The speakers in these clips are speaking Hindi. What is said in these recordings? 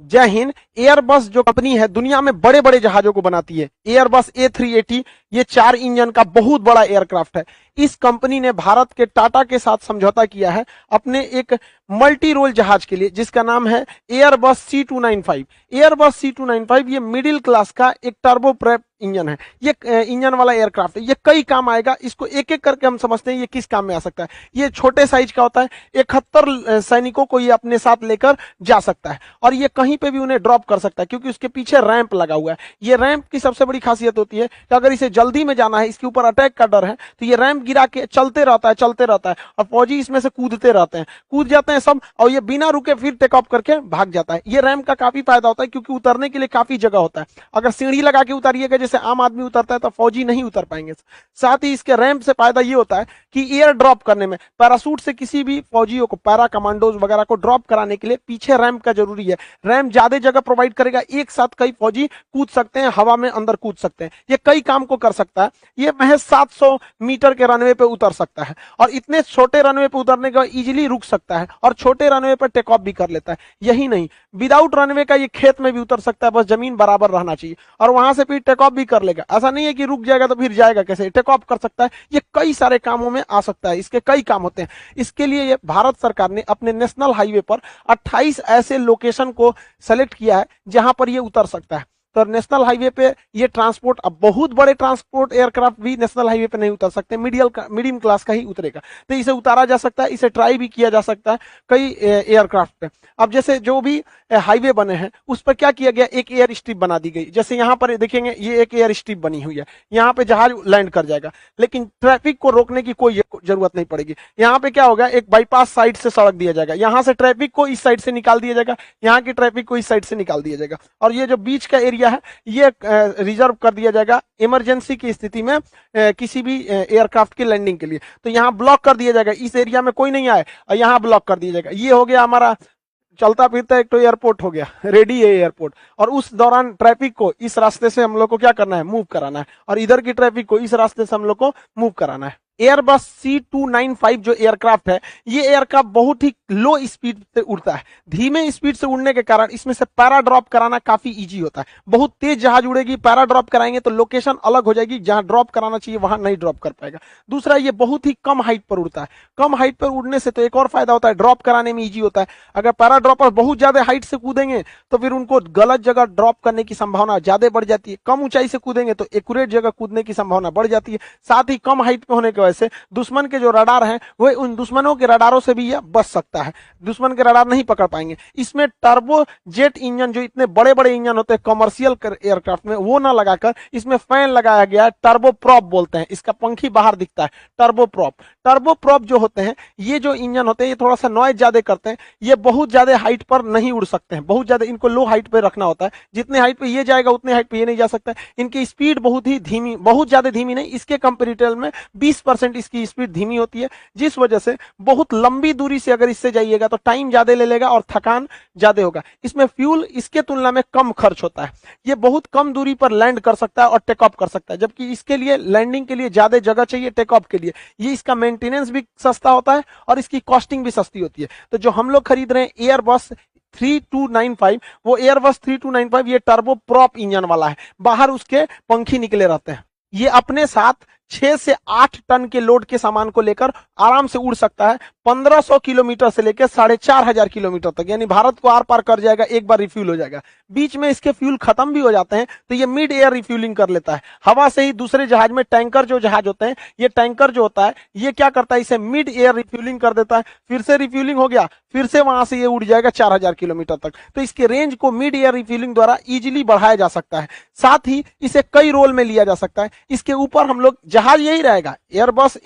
जय हिंद। एयरबस जो कंपनी है दुनिया में बड़े बड़े जहाजों को बनाती है। एयरबस A380 ये 4 इंजन का बहुत बड़ा एयरक्राफ्ट है। इस कंपनी ने भारत के टाटा के साथ समझौता किया है अपने एक मल्टी रोल जहाज के लिए, जिसका नाम है एयरबस C295। एयरबस C295 ये मिडिल क्लास का एक टर्बो प्रेप इंजन है। ये इंजन वाला एयरक्राफ्ट है। ये कई काम आएगा। इसको एक एक करके हम समझते हैं ये किस काम में आ सकता है। ये छोटे साइज का होता है। 71 सैनिकों को ये अपने साथ लेकर जा सकता है और ये कहीं पे भी उन्हें ड्रॉप कर सकता है, क्योंकि उसके पीछे रैंप लगा हुआ है। ये रैंप की सबसे बड़ी खासियत होती है कि अगर इसे जल्दी में जाना है, इसके ऊपर अटैक का डर है, तो ये रैंप गिरा के चलते रहता है और फौजी इसमें से कूदते रहते हैं, कूद जाते हैं सब, और ये बिना रुके फिर टेक ऑफ करके भाग जाता है। ये रैंप का काफी फायदा होता है क्योंकि उतरने के लिए काफी जगह होता है। अगर सीढ़ी लगा के उतारिएगा जैसे आम आदमी उतरता है तो फौजी नहीं उतर पाएंगे। साथ ही इसके रैंप से फायदा ये होता है कि एयर ड्रॉप करने में पैरासूट से किसी भी फौजियों को, पैरा कमांडोज वगैरह को ड्रॉप कराने के लिए पीछे रैंप का जरूरी है। रैंप ज्यादा जगह प्रोवाइड करेगा। एक साथ कई फौजी कूद सकते हैं, हवा में अंदर कूद सकते हैं। ये कई काम को कर सकता है। ये महज 700 मीटर के रनवे पे उतर सकता है और इतने छोटे रनवे पे उतरने के बाद इजीली रुक सकता है और छोटे रनवे पर टेक ऑफ भी कर लेता है। यही नहीं, विदाउट रनवे का ये खेत में भी उतर सकता है, बस जमीन बराबर रहना चाहिए, और वहां से फिर टेक ऑफ भी कर लेगा। ऐसा नहीं है कि रुक जाएगा तो फिर जाएगा कैसे, टेक ऑफ कर सकता है। ये कई सारे कामों में आ सकता है। इसके कई काम होते हैं। इसके लिए ये भारत सरकार ने अपने नेशनल हाईवे पर 28 ऐसे लोकेशन को सेलेक्ट किया है जहां पर ये उतर सकता है। तो नेशनल हाईवे पे ये ट्रांसपोर्ट, अब बहुत बड़े ट्रांसपोर्ट एयरक्राफ्ट भी नेशनल हाईवे पे नहीं उतर सकते, मीडियम क्लास का ही उतरेगा। तो इसे उतारा जा सकता है, इसे ट्राई भी किया जा सकता है कई एयरक्राफ्ट पे। अब जैसे जो भी हाईवे बने हैं उस पर क्या किया गया, एक एयर स्ट्रिप बना दी गई। जैसे यहाँ पर देखेंगे ये एक एयर स्ट्रिप बनी हुई है, यहाँ पे जहाज लैंड कर जाएगा, लेकिन ट्रैफिक को रोकने की कोई जरूरत नहीं पड़ेगी। यहाँ पे क्या होगा, एक बाईपास साइड से सड़क दिया जाएगा, यहाँ से ट्रैफिक को इस साइड से निकाल दिया जाएगा, यहाँ की ट्रैफिक को इस साइड से निकाल दिया जाएगा, और ये जो बीच का एरिया है ये रिजर्व कर दिया जाएगा इमरजेंसी की स्थिति में किसी भी एयरक्राफ्ट की लैंडिंग के लिए। तो यहाँ ब्लॉक कर दिया जाएगा, इस एरिया में कोई नहीं आए और यहाँ ब्लॉक कर दिया जाएगा। ये हो गया हमारा चलता फिरता एक तो एयरपोर्ट हो गया, रेडी है एयरपोर्ट, और उस दौरान ट्रैफिक को इस रास्ते से हम लोग को क्या करना है, मूव कराना है, और इधर की ट्रैफिक को इस रास्ते से हम लोग को मूव कराना है। एयरबस C295 जो एयरक्राफ्ट है, ये एयरक्राफ्ट बहुत ही लो स्पीड से उड़ता है। धीमे स्पीड से उड़ने के कारण इसमें से पैरा ड्रॉप कराना काफी इजी होता है। बहुत तेज जहाज उड़ेगी, पैरा ड्रॉप कराएंगे तो लोकेशन अलग हो जाएगी, जहां ड्रॉप कराना चाहिए वहां नहीं ड्रॉप कर पाएगा। दूसरा, ये बहुत ही कम हाइट पर उड़ता है। कम हाइट पर उड़ने से तो एक और फायदा होता है, ड्रॉप कराने में इजी होता है। अगर पैरा ड्रॉपर बहुत ज्यादा हाइट से कूदेंगे तो फिर उनको गलत जगह ड्रॉप करने की संभावना ज्यादा बढ़ जाती है। कम ऊंचाई से कूदेंगे तो एक्यूरेट जगह कूदने की संभावना बढ़ जाती है। साथ ही कम हाइट पे होने की वजह से दुश्मन के जो रडार हैं वो उन दुश्मनों के रडारों से भी यह बच सकता है, दुश्मन के रडार नहीं पकड़ पाएंगे। इसमें टर्बो जेट इंजन, जो इतने बड़े बड़े इंजन होते हैं कमर्शियल एयरक्राफ्ट में, वो ना लगाकर इसमें फैन लगाया गया है, टर्बो प्रॉप बोलते हैं, इसका पंखी बाहर दिखता है, टर्बो प्रॉप। टर्बो प्रॉप जो होते हैं, ये जो इंजन होते हैं, ये थोड़ा सा नॉइज ज्यादा करते हैं। ये बहुत ज्यादा हाइट पर नहीं उड़ सकते हैं, बहुत ज्यादा इनको लो हाइट पर रखना होता है। जितने हाइट पे ये जाएगा उतने हाइट पे ये नहीं जा सकता है। इनकी स्पीड बहुत ही धीमी, बहुत ज्यादा धीमी नहीं, इसके कंपेरेटिव में 20% इसकी स्पीड धीमी होती है, जिस वजह से बहुत लंबी दूरी से अगर इससे जाइएगा तो टाइम ज्यादा ले लेगा और थकान ज्यादा होगा। इसमें फ्यूल इसके तुलना में कम खर्च होता है। ये बहुत कम दूरी पर लैंड कर सकता है और टेक ऑफ कर सकता है, जबकि इसके लिए लैंडिंग के लिए ज्यादा जगह चाहिए, टेक ऑफ के लिए। ये इसका मेंटेनेंस भी सस्ता होता है और इसकी कॉस्टिंग भी सस्ती होती है। तो जो हम लोग खरीद रहे हैं एयरबस 3295, वो एयरबस 3295 ये टर्बो प्रॉप इंजन वाला है। बाहर उसके पंखी निकले रहते हैं। ये अपने साथ 6 से 8 टन के लोड के सामान को लेकर आराम से उड़ सकता है। 1500 किलोमीटर से लेकर 4500 किलोमीटर तक, यानी भारत को आर पार कर जाएगा, एक बार रिफ्यूल हो जाएगा। बीच में इसके फ्यूल खत्म भी हो जाते हैं तो ये मिड एयर रिफ्यूलिंग कर लेता है, हवा से ही। दूसरे जहाज में टैंकर जो जहाज होते हैं, ये टैंकर जो होता है ये क्या करता है, इसे मिड एयर रिफ्यूलिंग कर देता है, फिर से रिफ्यूलिंग हो गया, फिर से वहां से ये उड़ जाएगा 4000 किलोमीटर तक। तो इसके रेंज को मिड एयर रिफ्यूलिंग द्वारा इजीली बढ़ाया जा सकता है। साथ ही इसे कई रोल में लिया जा सकता है। इसके ऊपर हम लोग, जहाज यही रहेगा, एयरबस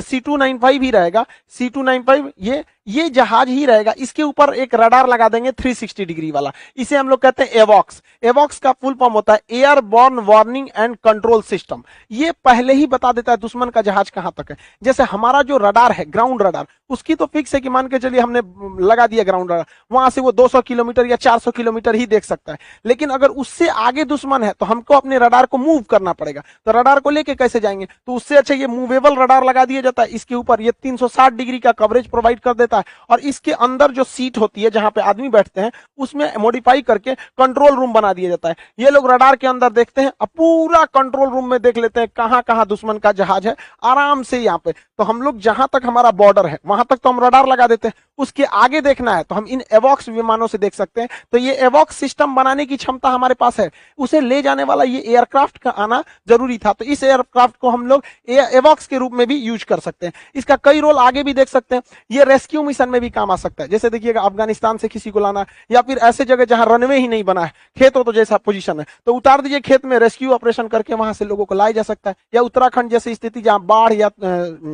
C295 ही रहेगा, C295 ये जहाज ही रहेगा। इसके ऊपर एक रडार लगा देंगे 360 डिग्री वाला, इसे हम लोग कहते हैं एवॉक्स। एवॉक्स का फुल फॉर्म होता है airborne warning and control system. ये पहले ही बता देता है दुश्मन का जहाज कहां तक है। जैसे हमारा जो रडार है, ग्राउंड रडार, उसकी तो फिक्स है कि मान के चलिए हमने लगा दिया ग्राउंड रडार, वहां से वो 200 किलोमीटर या 400 किलोमीटर ही देख सकता है। लेकिन अगर उससे आगे दुश्मन है तो हमको अपने रडार को मूव करना पड़ेगा। तो रडार को लेके कैसे जाएंगे, तो उससे अच्छा ये मूवेबल रडार लगा दिया जाता है। इसके ऊपर ये 360 डिग्री का कवरेज प्रोवाइड कर देता है। है और इसके अंदर जो सीट होती है जहां पे आदमी बैठते हैं उसमें मॉडिफाई करके कंट्रोल रूम बना दिया जाता है। ये लोग रडार के अंदर देखते हैं और पूरा कंट्रोल रूम में देख लेते हैं कहां कहां दुश्मन का जहाज है आराम से यहाँ पे। तो हम लोग जहां तक हमारा बॉर्डर है वहां तक तो हम रडार लगा देते हैं, उसके आगे देखना है तो हम इन एवॉक्स विमानों से देख सकते हैं। तो ये एवॉक्स सिस्टम बनाने की क्षमता हमारे पास है, उसे ले जाने वाला ये एयरक्राफ्ट का आना जरूरी था। तो इस एयरक्राफ्ट को हम लोग एवॉक्स के रूप में भी यूज कर सकते हैं। इसका कई रोल आगे भी देख सकते हैं, ये रेस्क्यू मिशन में भी काम आ सकता है। जैसे देखिएगा अफगानिस्तान से किसी को लाना या फिर ऐसे जगह जहां रनवे ही नहीं बना है, खेत हो तो जैसा पोजीशन है तो उतार दीजिए खेत में, रेस्क्यू ऑपरेशन करके वहां से लोगों को लाया जा सकता है। या उत्तराखंड जैसी स्थिति जहां बाढ़ या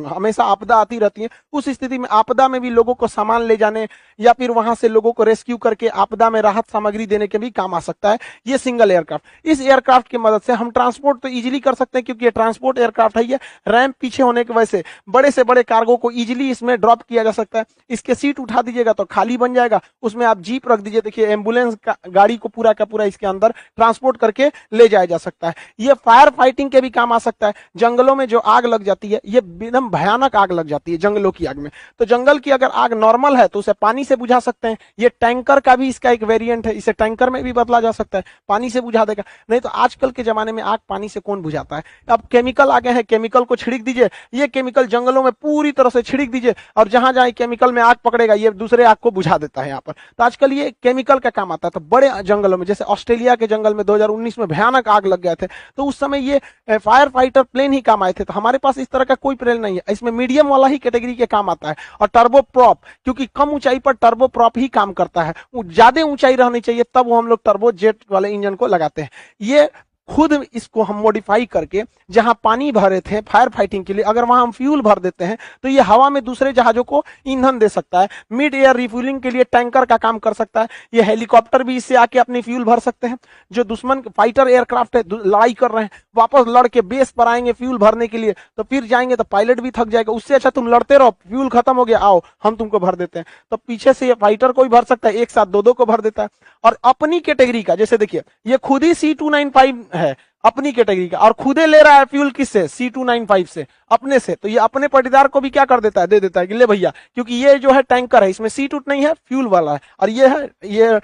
हमेशा आपदा आती रहती है, उस स्थिति में आपदा में भी लोगों को सामान ले जाने या फिर वहां से लोगों को रेस्क्यू करके आपदा में राहत सामग्री देने के भी काम आ सकता है ये सिंगल एयरक्राफ्ट। इस एयरक्राफ्ट की मदद से हम ट्रांसपोर्ट तो इजीली कर सकते हैं क्योंकि ये ट्रांसपोर्ट एयरक्राफ्ट है। ये रैंप पीछे होने की वजह से बड़े से बड़े कार्गो को इजीली इसमें ड्रॉप किया जा सकता है। इसके सीट उठा दीजिएगा तो खाली बन जाएगा, उसमें आप जीप रख दीजिए, देखिए एम्बुलेंस गाड़ी को पूरा का पूरा इसके अंदर ट्रांसपोर्ट करके ले जाया जा सकता है। ये फायर फाइटिंग के भी काम आ सकता है। जंगलों में जो आग लग जाती है, ये एकदम भयानक आग लग जाती है जंगलों की आग में, तो जंगल की अगर आग नॉर्मल है तो उसे पानी से बुझा सकते हैं। ये टैंकर का भी इसका एक वेरिएंट है, इसे टैंकर में भी बदला जा सकता है, पानी से बुझा देगा। नहीं तो आजकल के जमाने में आग पानी से कौन बुझाता है। अब केमिकल आ गए हैं, केमिकल को छिड़क दीजिए, ये केमिकल जंगलों में पूरी तरह से छिड़क दीजिए और जहां जहां केमिकल में आग पकड़ेगा ये दूसरे आग को बुझा देता है यहाँ पर। तो आजकल ये केमिकल का काम आता है। तो बड़े जंगलों में, जैसे ऑस्ट्रेलिया के जंगल में 2019 में भयानक आग लग गए थे, तो उस समय ये फायर फाइटर प्लेन ही काम आए थे। तो हमारे पास इस तरह का कोई प्लेन नहीं है, इसमें मीडियम वाला ही कैटेगरी के काम आता है। और टर्बो प्रॉप, क्योंकि कम ऊंचाई पर टर्बो प्रॉप ही काम करता है, ज्यादा ऊंचाई रहनी चाहिए तब वो हम लोग टर्बो जेट वाले इंजन को लगाते हैं। ये खुद इसको हम मॉडिफाई करके जहां पानी भरे थे फायर फाइटिंग के लिए, अगर वहां हम फ्यूल भर देते हैं तो ये हवा में दूसरे जहाजों को ईंधन दे सकता है। मिड एयर रिफ्यूलिंग के लिए टैंकर का काम कर सकता है। ये हेलीकॉप्टर भी इससे आके अपनी फ्यूल भर सकते हैं। जो दुश्मन फाइटर एयरक्राफ्ट है, लड़ाई कर रहे हैं, वापस लड़ के बेस पर आएंगे फ्यूल भरने के लिए, तो फिर जाएंगे तो पायलट भी थक जाएगा। उससे अच्छा तुम लड़ते रहो, फ्यूल खत्म हो गया, आओ हम तुमको भर देते हैं। तो पीछे से ये फाइटर को भी भर सकता है, एक साथ दो दो को भर देता है। और अपनी कैटेगरी का, जैसे देखिए ये खुद ही C295 है अपनी कैटेगरी का, और खुदे ले रहा है फ्यूल किससे, C295 से, अपने से। तो ये अपने पटीदार को भी क्या कर देता है, दे देता है कि ले भैया, क्योंकि ये जो है टैंकर है, इसमें सीट उट नहीं है, फ्यूल वाला है, और ये है ये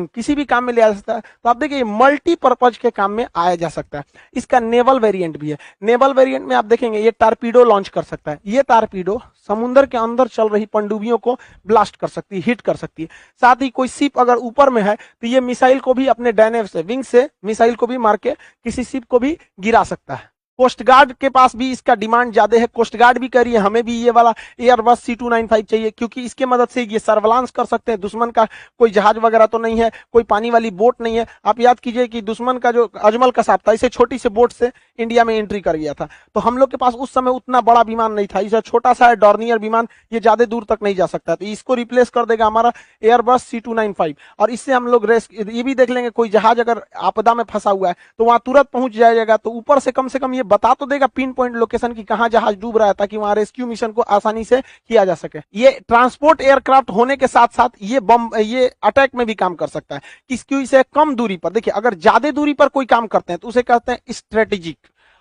किसी भी काम में ले आ सकता है। तो आप देखिए मल्टीपर्पज के काम में आया जा सकता है। इसका नेवल वेरिएंट भी है। नेवल वेरिएंट में आप देखेंगे ये टारपीडो लॉन्च कर सकता है। ये टारपीडो समुद्र के अंदर चल रही पनडुब्बियों को ब्लास्ट कर सकती है, हिट कर सकती है। साथ ही कोई शिप अगर ऊपर में है तो ये मिसाइल को भी अपने डायनेव से, विंग से मिसाइल को भी मार के किसी शिप को भी गिरा सकता है। कोस्ट गार्ड के पास भी इसका डिमांड ज्यादा है। कोस्ट गार्ड भी कह रही है हमें भी ये वाला एयरबस C295 चाहिए, क्योंकि इसके मदद से ये सर्विलांस कर सकते हैं। दुश्मन का कोई जहाज वगैरह तो नहीं है, कोई पानी वाली बोट नहीं है। आप याद कीजिए कि दुश्मन का जो अजमल कसाब था, इसे छोटी से बोट से इंडिया में एंट्री कर गया था। तो हम लोग के पास उस समय उतना बड़ा विमान नहीं था, इसे छोटा सा डॉर्नियर विमान, ये ज्यादा दूर तक नहीं जा सकता। तो इसको रिप्लेस कर देगा हमारा एयरबस C295। और इससे हम लोग ये भी देख लेंगे कोई जहाज अगर आपदा में फंसा हुआ है तो वहां तुरंत पहुंच जाएगा। तो ऊपर से कम ये बता तो देगा पिन पॉइंट लोकेशन की कहां जहाज डूब रहा है, ताकि वहां रेस्क्यू मिशन को आसानी से किया जा सके। ये ट्रांसपोर्ट एयरक्राफ्ट होने के साथ साथ ये अटैक में भी काम कर सकता है। किसकी से कम दूरी पर, देखिए अगर ज्यादा दूरी पर कोई काम करते हैं तो उसे कहते हैं स्ट्रेटेजिक,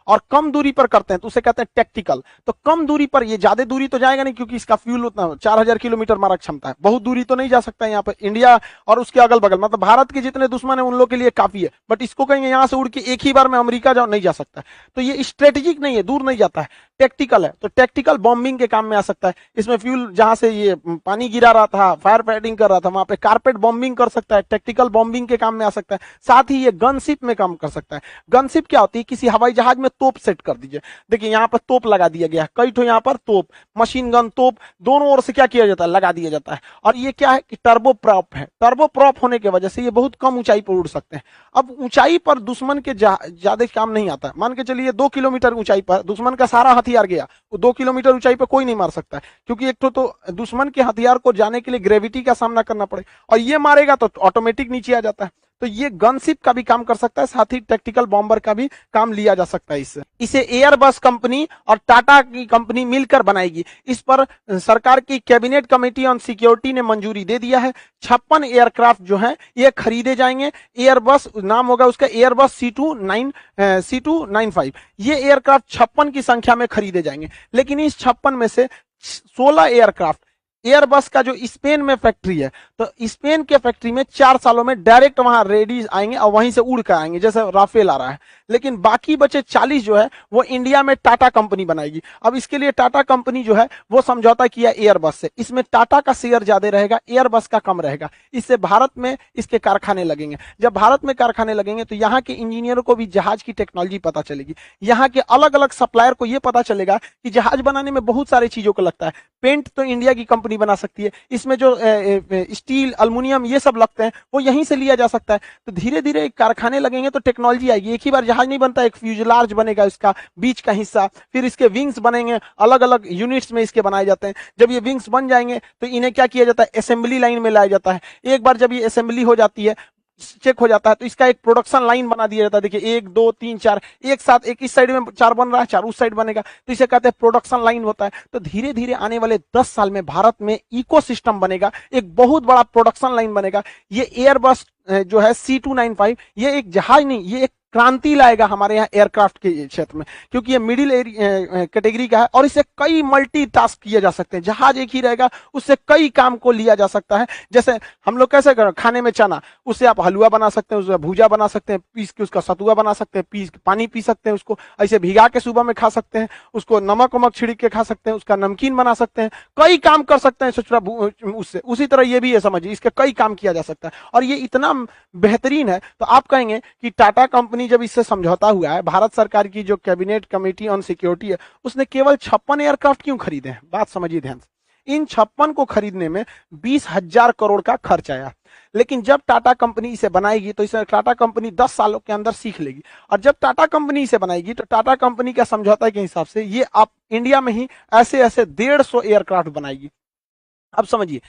और कम दूरी पर करते हैं तो उसे कहते हैं टेक्टिकल। तो कम दूरी पर, ये ज्यादा दूरी तो जाएगा नहीं क्योंकि इसका फ्यूल उतना 4000 किलोमीटर मारक क्षमता है, बहुत दूरी तो नहीं जा सकता है। यहाँ पर इंडिया और उसके अगल बगल, मतलब भारत के जितने दुश्मन है उन लोग के लिए काफी है। बट इसको कहेंगे यहाँ से उड़ के एक ही बार में अमेरिका जाओ, नहीं जा सकता। तो ये स्ट्रेटेजिक नहीं है, दूर नहीं जाता है, टेक्टिकल है। तो टेक्टिकल बॉम्बिंग के काम में आ सकता है। इसमें फ्यूल जहां से ये पानी गिरा रहा था, फायर फाइटिंग कर रहा था, वहां पे कारपेट बॉम्बिंग कर सकता है, टेक्टिकल बॉम्बिंग के काम में आ सकता है। साथ ही ये गनशिप में काम कर सकता है। गनशिप क्या होती है, किसी हवाई जहाज में तोप सेट कर दीजिए, देखिए यहाँ पर तोप लगा दिया गया है, कई ठो यहाँ पर तोप, मशीन गन तोप दोनों ओर से क्या किया जाता है, लगा दिया जाता है। और ये क्या है कि टर्बो प्रॉप है। टर्बो प्रॉप होने की वजह से ये बहुत कम ऊंचाई पर उड़ सकते हैं। अब ऊंचाई पर दुश्मन के ज्यादा काम नहीं आता। मान के चलिए 2 किलोमीटर ऊंचाई पर दुश्मन का सारा हथियार गया, 2 किलोमीटर ऊंचाई पर कोई नहीं मार सकता है, क्योंकि एक तो दुश्मन के हथियार को जाने के लिए ग्रेविटी का सामना करना पड़े, और ये मारेगा तो ऑटोमेटिक नीचे आ जाता है। तो ये गनशिप का भी काम कर सकता है, साथ ही टेक्टिकल बॉम्बर का भी काम लिया जा सकता है इससे। इसे एयरबस कंपनी और टाटा की कंपनी मिलकर बनाएगी। इस पर सरकार की कैबिनेट कमेटी ऑन सिक्योरिटी ने मंजूरी दे दिया है। 56 एयरक्राफ्ट जो है ये खरीदे जाएंगे। एयरबस नाम होगा उसका, एयरबस C295। ये एयरक्राफ्ट 56 की संख्या में खरीदे जाएंगे, लेकिन इस 56 में से 16 एयरक्राफ्ट एयरबस का जो स्पेन में फैक्ट्री है, तो स्पेन के फैक्ट्री में 4 सालों में डायरेक्ट वहां रेडी आएंगे और वहीं से उड़ कर आएंगे, जैसे राफेल आ रहा है। लेकिन बाकी बचे 40 जो है वो इंडिया में टाटा कंपनी बनाएगी। अब इसके लिए टाटा कंपनी जो है वो समझौता किया एयरबस से, इसमें टाटा का शेयर ज्यादा रहेगा, एयरबस का कम रहेगा। इससे भारत में इसके कारखाने लगेंगे। जब भारत में कारखाने लगेंगे तो यहाँ के इंजीनियरों को भी जहाज की टेक्नोलॉजी पता चलेगी, यहाँ के अलग अलग सप्लायर को यह पता चलेगा कि जहाज बनाने में बहुत सारी चीजों को लगता है। पेंट तो इंडिया की कंपनी बना सकती है, इसमें जो स्टील अल्युमिनियम ये सब लगते हैं वो यहीं से लिया जा सकता है। तो धीरे धीरे कारखाने लगेंगे तो टेक्नोलॉजी आएगी। एक ही बार जहाज नहीं बनता, एक फ्यूजलार्ज बनेगा, इसका बीच का हिस्सा, फिर इसके विंग्स बनेंगे, अलग अलग यूनिट्स में इसके बनाए जाते हैं। जब ये विंग्स बन जाएंगे तो इन्हें क्या किया जाता है, असेंबली लाइन में लाया जाता है। एक बार जब ये असेंबली हो जाती है, चेक हो जाता है, तो इसका एक प्रोडक्शन लाइन बना दिया जाता है। देखिए 1 2 3 4 एक साथ, एक इस साइड में 4 बन रहा है, 4 उस साइड बनेगा, तो इसे कहते हैं प्रोडक्शन लाइन होता है। तो धीरे धीरे आने वाले 10 साल में भारत में इकोसिस्टम बनेगा, एक बहुत बड़ा प्रोडक्शन लाइन बनेगा। ये एयरबस जो है C295 ये एक जहाज नहीं, ये एक क्रांति लाएगा हमारे यहाँ एयरक्राफ्ट के क्षेत्र में, क्योंकि ये मिडिल कैटेगरी का है और इसे कई मल्टी टास्क किए जा सकते हैं। जहाज एक ही रहेगा, उससे कई काम को लिया जा सकता है। जैसे हम लोग कैसे खाने में चना, उससे आप हलवा बना सकते हैं, उससे भूजा बना सकते हैं, पीस के उसका सतुआ बना सकते हैं, पीस के पानी पी सकते हैं, उसको ऐसे भिगा के सुबह में खा सकते हैं, उसको नमक वमक छिड़क के खा सकते हैं, उसका नमकीन बना सकते हैं, कई काम कर सकते हैं सोचना उससे। उसी तरह ये भी है, समझिए इसके कई काम किया जा सकता है और ये इतना बेहतरीन है। तो आप कहेंगे कि टाटा कंपनी जब इससे समझौता हुआ है, भारत सरकार की जो कैबिनेट कमेटी ऑन सिक्योरिटी है उसने केवल 56 एयरक्राफ्ट क्यों खरीदे हैं? बात समझिए ध्यान से। इन 56 को खरीदने में 20,000 करोड़ का खर्च आया। लेकिन जब टाटा कंपनी इसे बनाएगी तो इसे टाटा कंपनी 10 सालों के अंदर सीख लेगी, और जब टाटा कंपनी इसे बनाएगी तो टाटा कंपनी का समझौता के हिसाब से ये आप इंडिया में ही ऐसे ऐसे 150 एयरक्राफ्ट बनाएगी। अब समझिए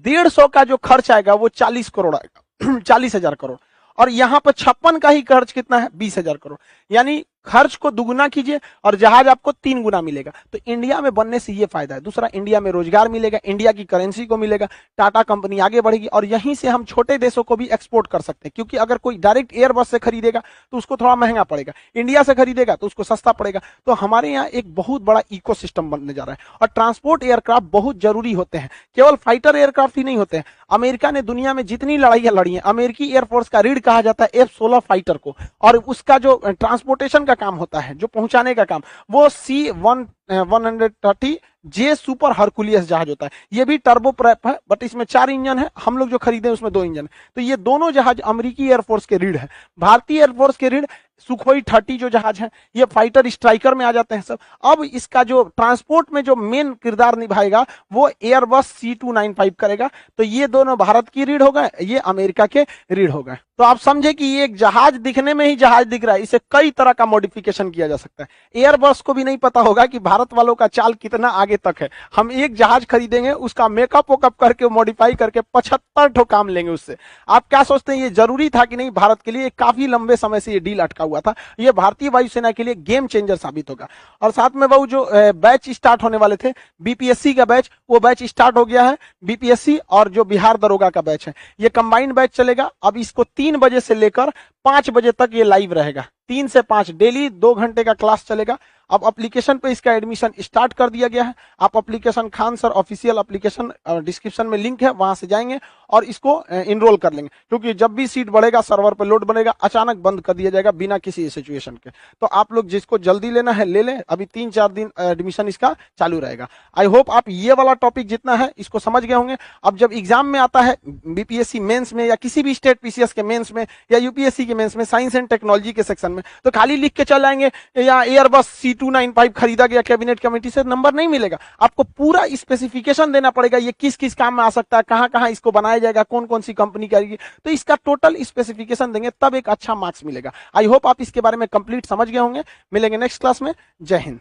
150 का जो खर्च आएगा वो 40 करोड़ आएगा 40,000 करोड़, और यहां पर 56 का ही खर्च कितना है, 20,000 करोड़। यानी खर्च को दुगुना कीजिए और जहाज आपको 3 गुना मिलेगा। तो इंडिया में बनने से ये फायदा है। दूसरा, इंडिया में रोजगार मिलेगा, इंडिया की करेंसी को मिलेगा, टाटा कंपनी आगे बढ़ेगी और यहीं से हम छोटे देशों को भी एक्सपोर्ट कर सकते हैं। क्योंकि अगर कोई डायरेक्ट एयरबस से खरीदेगा तो उसको थोड़ा महंगा पड़ेगा, इंडिया से खरीदेगा तो उसको सस्ता पड़ेगा। तो हमारे यहाँ एक बहुत बड़ा इकोसिस्टम बनने जा रहा है। और ट्रांसपोर्ट एयरक्राफ्ट बहुत जरूरी होते हैं, केवल फाइटर एयरक्राफ्ट ही नहीं होते हैं। अमेरिका ने दुनिया में जितनी लड़ाइयां लड़ी हैं, अमेरिकी एयरफोर्स का रीढ़ कहा जाता है F-16 फाइटर को, और उसका जो ट्रांसपोर्टेशन का काम होता है, जो पहुंचाने का काम, वो C-130 जे सुपर हरकुलियस जहाज होता है। ये भी टर्बो प्रैप है, बट इसमें 4 इंजन है, हम लोग जो खरीदे उसमें 2 इंजन है। तो ये दोनों जहाज अमेरिकी एयरफोर्स के रीढ़ है। भारतीय एयरफोर्स के रीढ़ सुखोई 30 जो जहाज है, ये फाइटर स्ट्राइकर में आ जाते हैं सब। अब इसका जो ट्रांसपोर्ट में जो मेन किरदार निभाएगा वो एयरबस C295 करेगा। तो ये दोनों भारत की रीढ़ हो गए, ये अमेरिका के रीढ़ हो गए। तो आप समझे कि ये एक जहाज दिखने में ही जहाज दिख रहा है, इसे कई तरह का मॉडिफिकेशन किया जा सकता है। एयरबस को भी नहीं पता होगा कि भारत वालों का चाल कितना आगे तक है। हम एक जहाज खरीदेंगे, उसका मेकअप वोकअप करके मॉडिफाई करके 75 ठो काम लेंगे उससे। आप क्या सोचते हैं ये जरूरी था कि नहीं? भारत के लिए काफी लंबे समय से ये डील अटका हुआ था। ये भारतीय वायुसेना के लिए गेम चेंजर साबित होगा। और साथ में वो जो बैच स्टार्ट होने वाले थे बीपीएससी का बैच, वो बैच स्टार्ट हो गया है। बीपीएससी और जो बिहार दरोगा का बैच है, ये कंबाइंड बैच चलेगा। अब इसको 3 बजे से लेकर 5 बजे तक ये लाइव रहेगा। 3 से 5 डेली 2 घंटे का क्लास चलेगा। अब एप्लीकेशन पे इसका एडमिशन स्टार्ट कर दिया गया है। आप application Khan sir official application description में लिंक है, वहां से जाएंगे और इसको इनरोल कर लेंगे। क्योंकि जब भी सीट बढ़ेगा, सर्वर पे लोड बनेगा, अचानक बंद कर दिया जाएगा बिना किसी सिचुएशन के। तो आप लोग जिसको जल्दी लेना है ले लें, अभी 3-4 दिन एडमिशन इसका चालू रहेगा। आई होप आप ये वाला टॉपिक जितना है इसको समझ गए होंगे। अब जब एग्जाम में आता है बीपीएससी मेंस में या किसी भी स्टेट पीसीएस के मेंस में या यूपीएससी के मेंस में साइंस एंड टेक्नोलॉजी के सेक्शन में, तो खाली लिख के चल आएंगे या एयरबस C295 खरीदा गया कैबिनेट कमेटी से, नंबर नहीं मिलेगा। आपको पूरा स्पेसिफिकेशन देना पड़ेगा, ये किस किस काम में आ सकता है, कहां कहां इसको बनाया जाएगा, कौन कौन सी कंपनी करेगी। तो इसका टोटल स्पेसिफिकेशन देंगे तब एक अच्छा मार्क्स मिलेगा। आई होप आप इसके बारे में कंप्लीट समझ गए होंगे। मिलेंगे नेक्स्ट क्लास में। जय हिंद।